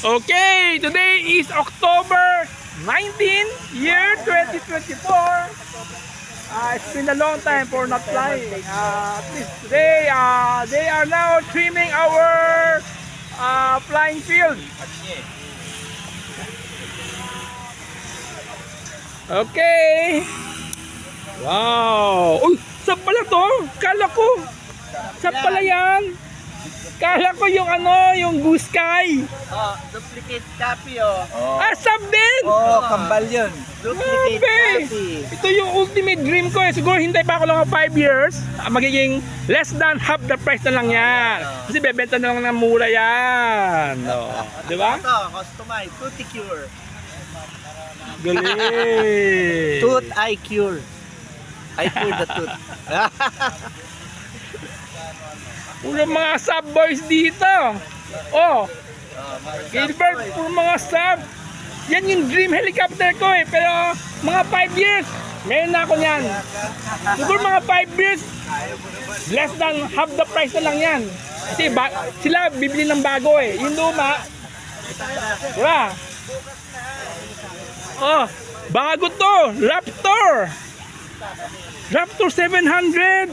Okay, today is October 19, year 2024. It's been a long time for not flying. At least today, they are now trimming our flying field. Okay. Wow. Uy, saan pala to? Kala ko. Saan pala yan? Kala ko yung yung Goose Sky. Duplicate copy oh. Sab din. Kambal yun. Duplicate copy. Ito yung ultimate dream ko eh. Siguro hintay pa ako lang 5 years. Magiging less than half the price na lang yan. Kasi bebenta na lang ng mura yan. Di ba? Ito, customize. Tooth cure. Galing. Tooth I cure. I cure the tooth. Puro mga sub boys dito. Gilbert, puro mga sub. Yan yung dream helicopter ko eh. Pero mga 5 years, meron na ako yan. Siguro mga 5 years, less than half the price na lang yan. Kasi sila bibili ng bago eh. Yung luma, diba? Bago to, Raptor. Raptor 700.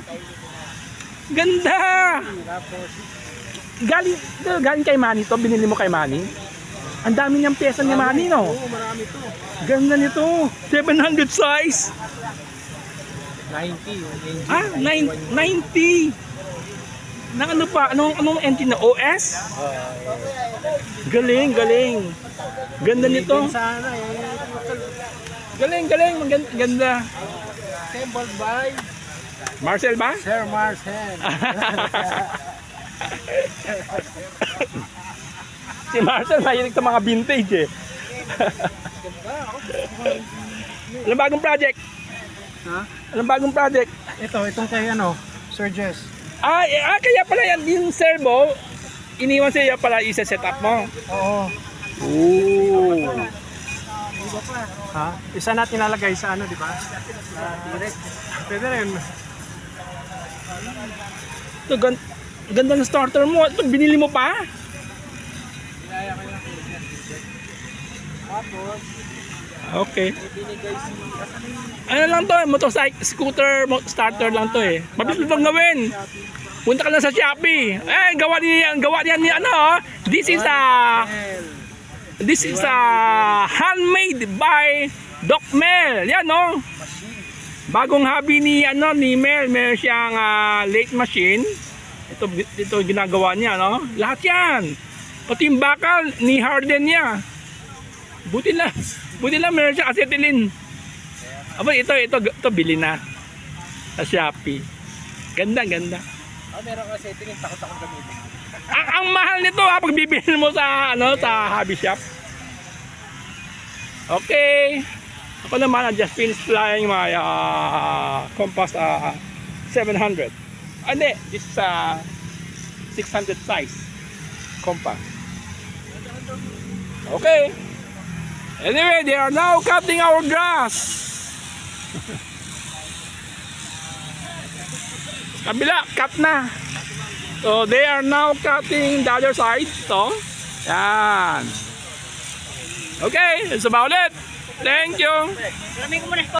Ganda. Galing kay Manny to, binili mo kay Manny. Ang dami niyang pyesa ni Manny, no? Oo, marami to. Ganda nito, 700 size. 90. 90. Na ano pa? Anong engine na? OS? Galing. Ganda nito. Sana Galing. Ganda. assembled by Marcel ba? Sir Marcel. Si Marcel mahilig sa mga vintage eh. Anong bagong project? Ha? Anong bagong project? Itong kay Sir Jess. Kaya pala yan, yung servo, iniwan sa'yo pala isa-set up mo. Oo. Ooh. Ha? Isa natin nilalagay sa di ba? Direct. Pwede rin. Ito, ganda ng starter mo. Ito, binili mo pa? Okay. Ano lang to, motorcycle, scooter, starter lang to eh. Mabilis itong gawin. Punta ka lang sa Shopee. Gawa niya ni This is a handmade by Doc Mel. Yan no. Bagong hobby ni Mel, meron siyang lathe machine. Ito ginagawa niya, no? Lahat 'yan. Pati yung bakal ni Harden niya. Buti lang meron siyang acetylene. Ito bili na sa Shopee. Ganda. Meron kasi tingin takot akong gamitin. Ang mahal nito pag bibili mo sa hobby shop. Okay. Ako naman, I just finished flying my Compass 700. Hindi, this is 600 size Compass. Okay. Anyway, they are now cutting our grass. Kabila, cut na. So they are now cutting the other side. So, yan. Okay, that's about it. Thank you.